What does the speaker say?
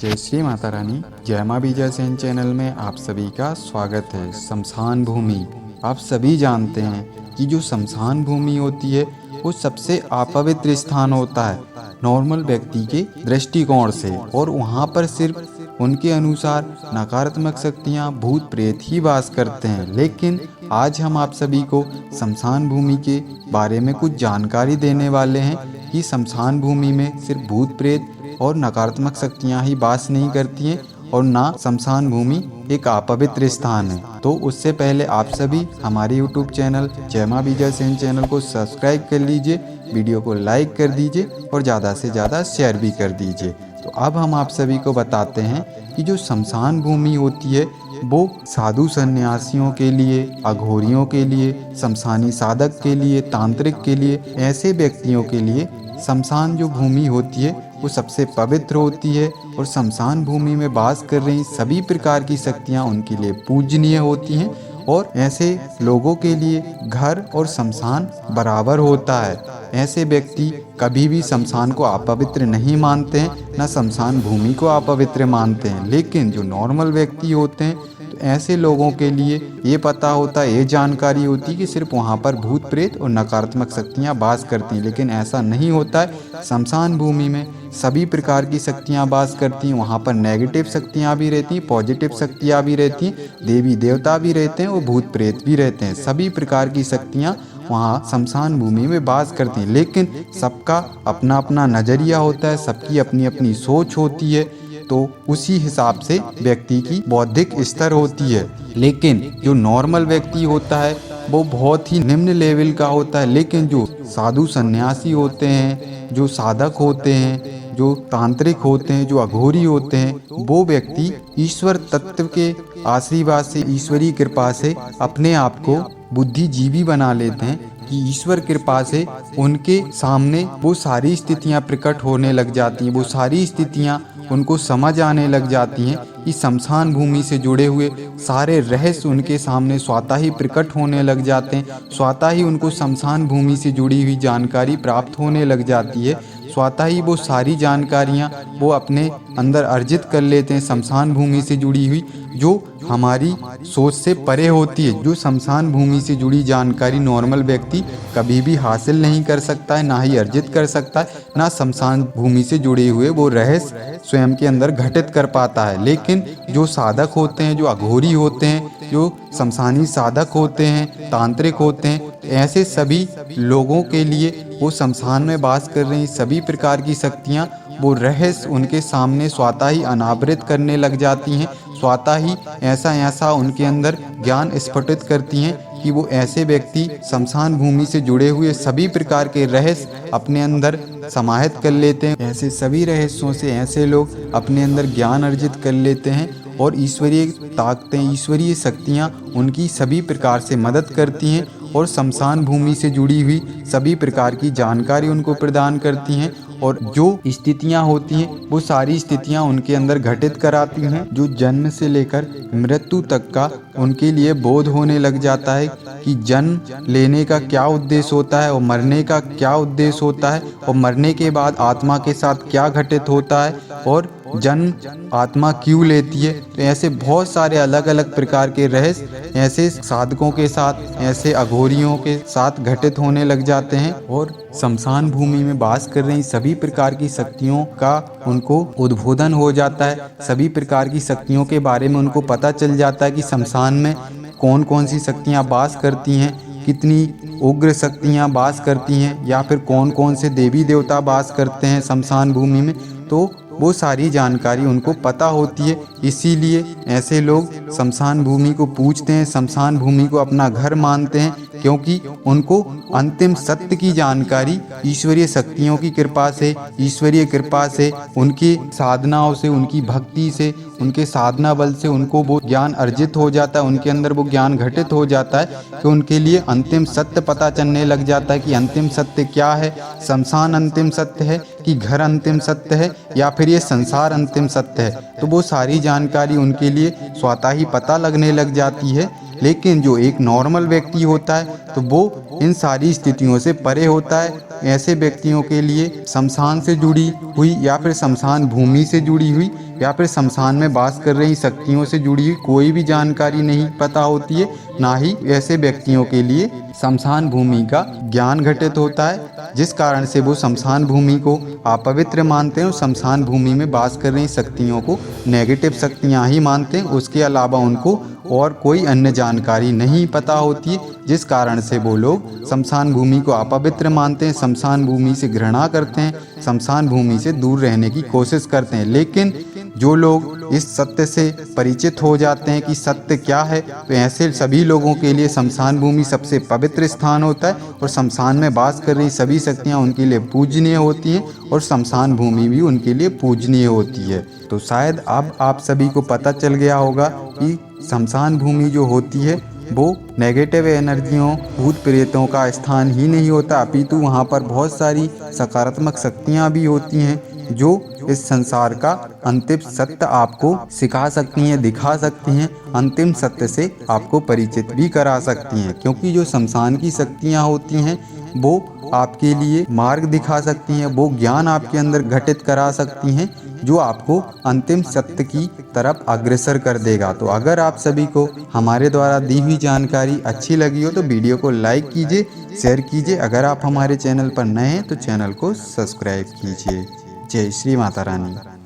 जय श्री माता रानी। जय माँ विजय सेन चैनल में आप सभी का स्वागत है। शमशान भूमि, आप सभी जानते हैं कि जो शमशान भूमि होती है वो सबसे अपवित्र स्थान होता है नॉर्मल व्यक्ति के दृष्टिकोण से, और वहाँ पर सिर्फ उनके अनुसार नकारात्मक शक्तियाँ भूत प्रेत ही वास करते हैं। लेकिन आज हम आप सभी को शमशान भूमि के बारे में कुछ जानकारी देने वाले हैं कि शमशान भूमि में सिर्फ भूत प्रेत और नकारात्मक शक्तियां ही वास नहीं करती हैं, और ना शमशान भूमि एक अपवित्र स्थान है। तो उससे पहले आप सभी हमारे यूट्यूब चैनल जय माँ विजय सेन चैनल को सब्सक्राइब कर लीजिए, वीडियो को लाइक कर दीजिए और ज़्यादा से ज़्यादा शेयर भी कर दीजिए। तो अब हम आप सभी को बताते हैं कि जो शमशान भूमि होती है वो साधु सन्यासियों के लिए, अघोरियों के लिए, शमशानी साधक के लिए, तांत्रिक के लिए, ऐसे व्यक्तियों के लिए शमशान जो भूमि होती है वो सबसे पवित्र होती है। और शमशान भूमि में वास कर रही सभी प्रकार की शक्तियाँ उनके लिए पूजनीय होती हैं, और ऐसे लोगों के लिए घर और शमशान बराबर होता है। ऐसे व्यक्ति कभी भी शमशान को अपवित्र नहीं मानते हैं, न शमशान भूमि को अपवित्र मानते हैं। लेकिन जो नॉर्मल व्यक्ति होते हैं तो ऐसे लोगों के लिए ये पता होता है, ये जानकारी होती है कि सिर्फ वहाँ पर भूत प्रेत और नकारात्मक शक्तियाँ वास करती हैं। लेकिन ऐसा नहीं होता है। शमशान भूमि में सभी प्रकार की शक्तियाँ वास करती हैं। वहाँ पर नेगेटिव शक्तियाँ भी रहती हैं, पॉजिटिव शक्तियाँ भी रहती हैं, देवी देवता भी रहते हैं और भूत प्रेत भी रहते हैं। सभी प्रकार की शक्तियाँ वहाँ शमशान भूमि में वास करती हैं। लेकिन सबका अपना अपना नज़रिया होता है, सबकी अपनी अपनी सोच होती है, तो उसी हिसाब से व्यक्ति की बौद्धिक स्तर होती है। लेकिन जो नॉर्मल व्यक्ति होता है वो बहुत ही निम्न लेवल का होता है। लेकिन जो साधु सन्यासी होते हैं, जो साधक होते हैं, जो तांत्रिक होते हैं, जो अघोरी होते हैं, वो व्यक्ति ईश्वर तत्व के आशीर्वाद से, ईश्वरीय कृपा से अपने आप को बुद्धिजीवी बना लेते हैं कि ईश्वर कृपा से उनके सामने वो सारी स्थितियां प्रकट होने लग जाती हैं। वो सारी स्थितियां उनको समझ आने लग जाती हैं कि शमशान भूमि से जुड़े हुए सारे रहस्य उनके सामने स्वतः ही प्रकट होने लग जाते हैं। स्वतः ही उनको शमशान भूमि से जुड़ी हुई जानकारी प्राप्त होने लग जाती है। स्वतः ही वो सारी जानकारियाँ वो अपने अंदर अर्जित कर लेते हैं शमशान भूमि से जुड़ी हुई, जो हमारी सोच से परे होती है। जो शमशान भूमि से जुड़ी जानकारी नॉर्मल व्यक्ति कभी भी हासिल नहीं कर सकता है, ना ही अर्जित कर सकता है, ना शमशान भूमि से जुड़े हुए वो रहस्य स्वयं के अंदर घटित कर पाता है। लेकिन जो साधक होते हैं, जो अघोरी होते हैं, जो शमशानी साधक होते हैं, तांत्रिक होते हैं, ऐसे सभी लोगों के लिए वो शमशान में वास कर रही सभी प्रकार की शक्तियाँ, वो रहस्य उनके सामने स्वतः ही अनावृत करने लग जाती हैं। स्वतः ही ऐसा ऐसा उनके अंदर ज्ञान स्फुटित करती हैं कि वो ऐसे व्यक्ति शमशान भूमि से जुड़े हुए सभी प्रकार के रहस्य अपने अंदर समाहित कर लेते हैं। ऐसे सभी रहस्यों से ऐसे लोग अपने अंदर ज्ञान अर्जित कर लेते हैं, और ईश्वरीय ताकतें, ईश्वरीय शक्तियाँ उनकी सभी प्रकार से मदद करती हैं, और शमशान भूमि से जुड़ी हुई सभी प्रकार की जानकारी उनको प्रदान करती हैं। और जो स्थितियाँ होती हैं वो सारी स्थितियाँ उनके अंदर घटित कराती हैं। जो जन्म से लेकर मृत्यु तक का उनके लिए बोध होने लग जाता है कि जन्म लेने का क्या उद्देश्य होता है और मरने का क्या उद्देश्य होता है, और मरने के बाद आत्मा के साथ क्या घटित होता है, और जन्म आत्मा क्यों लेती है। तो ऐसे बहुत सारे अलग अलग प्रकार के रहस्य ऐसे साधकों के साथ, ऐसे अघोरियों के साथ घटित होने लग जाते हैं। और शमशान भूमि में वास कर रही सभी प्रकार की शक्तियों का उनको उद्बोधन हो जाता है। सभी प्रकार की शक्तियों के बारे में उनको पता चल जाता है कि शमशान में कौन कौन सी शक्तियाँ वास करती हैं, कितनी उग्र शक्तियाँ वास करती हैं, या फिर कौन कौन से देवी देवता वास करते हैं शमशान भूमि में। तो वो सारी जानकारी उनको पता होती है। इसीलिए ऐसे लोग शमशान भूमि को पूजते हैं, शमशान भूमि को अपना घर मानते हैं, क्योंकि उनको अंतिम सत्य की जानकारी ईश्वरीय शक्तियों की कृपा से, ईश्वरीय कृपा से, उनकी साधनाओं से, उनकी भक्ति से, उनके साधना बल से उनको वो ज्ञान अर्जित हो जाता है, उनके अंदर वो ज्ञान घटित हो जाता है कि उनके लिए अंतिम सत्य पता चलने लग जाता है कि अंतिम सत्य क्या है। शमशान अंतिम सत्य है कि घर अंतिम सत्य है, या फिर ये संसार अंतिम सत्य है। तो वो सारी जानकारी उनके लिए स्वतः ही पता लगने लग जाती है। लेकिन जो एक नॉर्मल व्यक्ति होता है तो वो इन सारी स्थितियों से परे होता है। ऐसे व्यक्तियों के लिए शमशान से जुड़ी हुई या फिर शमशान भूमि से जुड़ी हुई या फिर शमशान में वास कर रही शक्तियों से जुड़ी हुई कोई भी जानकारी नहीं पता होती है। ना ही ऐसे व्यक्तियों के लिए शमशान भूमि का ज्ञान घटित होता है, जिस कारण से वो शमशान भूमि को अपवित्र मानते हैं और शमशान भूमि में वास कर रही शक्तियों को नेगेटिव शक्तियाँ ही मानते हैं। उसके अलावा उनको और कोई अन्य जानकारी नहीं पता होती है, जिस कारण से वो लोग शमशान भूमि को अपवित्र मानते हैं, शमशान भूमि से घृणा करते हैं, शमशान भूमि से दूर रहने की कोशिश करते हैं। लेकिन जो लोग इस सत्य से परिचित हो जाते हैं कि सत्य क्या है, तो ऐसे सभी लोगों के लिए शमशान भूमि सबसे पवित्र स्थान होता है और शमशान में वास कर रही सभी शक्तियाँ उनके लिए पूजनीय होती हैं और शमशान भूमि भी उनके लिए पूजनीय होती है। तो शायद अब आप सभी को पता चल गया होगा कि शमशान भूमि जो होती है वो नेगेटिव एनर्जियों, भूत प्रेतों का स्थान ही नहीं होता, अपितु वहाँ पर बहुत सारी सकारात्मक शक्तियाँ भी होती हैं जो इस संसार का अंतिम सत्य आपको सिखा सकती हैं, दिखा सकती हैं, अंतिम सत्य से आपको परिचित भी करा सकती हैं। क्योंकि जो शमशान की शक्तियाँ होती हैं वो आपके लिए मार्ग दिखा सकती हैं, वो ज्ञान आपके अंदर घटित करा सकती हैं जो आपको अंतिम सत्य की तरफ अग्रसर कर देगा। तो अगर आप सभी को हमारे द्वारा दी हुई जानकारी अच्छी लगी हो तो वीडियो को लाइक कीजिए, शेयर कीजिए। अगर आप हमारे चैनल पर नए हैं तो चैनल को सब्सक्राइब कीजिए। जय श्री माता रानी।